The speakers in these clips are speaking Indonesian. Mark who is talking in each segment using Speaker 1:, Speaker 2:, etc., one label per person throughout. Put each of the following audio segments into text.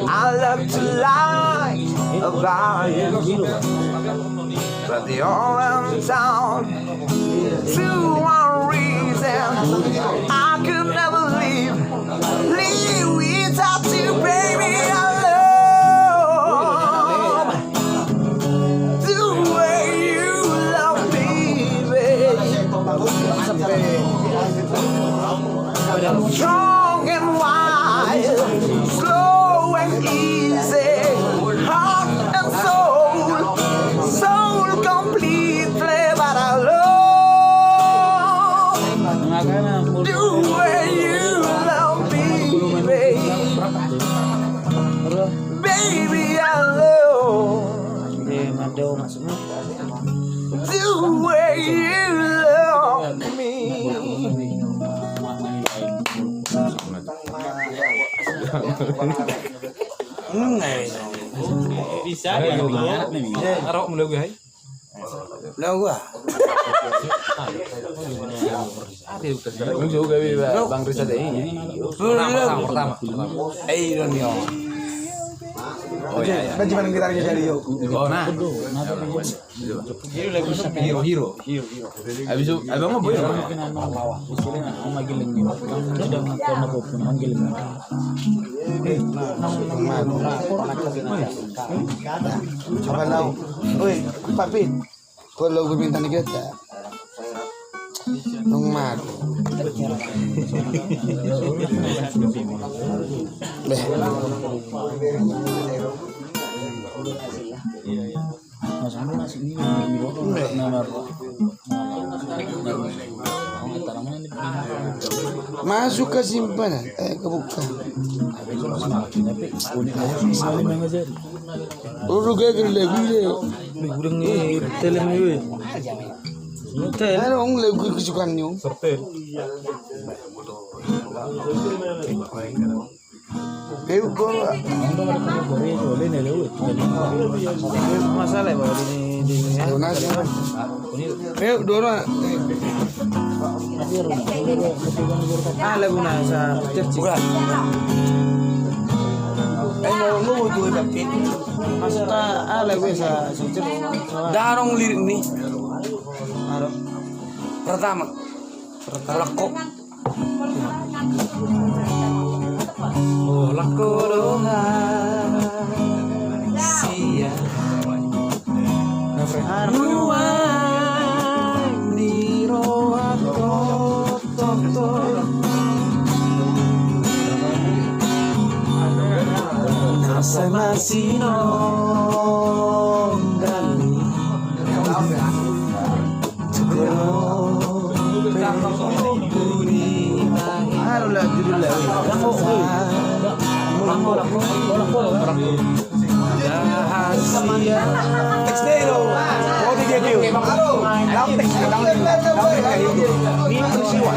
Speaker 1: I love to lie about you, but the only town to one reason I could never leave without you, baby. I love the way you love me, baby. Strong and wide, slow and easy, heart and soul completely. But I love the way you love me, baby. Baby, I love the way you love me.
Speaker 2: Bisa ya. Arok mulai gue.
Speaker 1: Lah gua.
Speaker 2: Lu juga Bang Risa deh. Pertama.
Speaker 1: Ronio.
Speaker 2: Oh iya.
Speaker 1: Kan cuma gitarnya dari yo.
Speaker 2: Oh nah. Hero. Habis itu abang mau boy.
Speaker 1: Kalau, oi, Papit, kalau gue minta nih kita, nung malu. Masuk ke simpanan, kebuka. Udah kayak gile.
Speaker 2: Gudang ni teleng ni.
Speaker 1: Ada orang lagu kesukaan ni. Kau gua.
Speaker 2: Masalah bawa di
Speaker 1: Donasi. Kau dora.
Speaker 2: lagu na sa church.
Speaker 1: Mau tuh Papit.
Speaker 2: Maksudnya lagu sa church.
Speaker 1: Darong lirik nih.
Speaker 2: Arok.
Speaker 1: Pertama. Leko.
Speaker 2: Oh lako dohan sia. Ruang di roa toto. Nasa masino dali.
Speaker 1: Ano lah judul lah.
Speaker 2: Rahasia
Speaker 1: Extero. Mau dia kêu. Lamtek kayu. Ni peristiwa.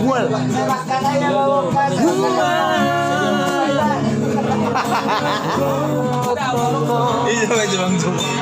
Speaker 1: Mual.
Speaker 2: Iya, Bang Jong.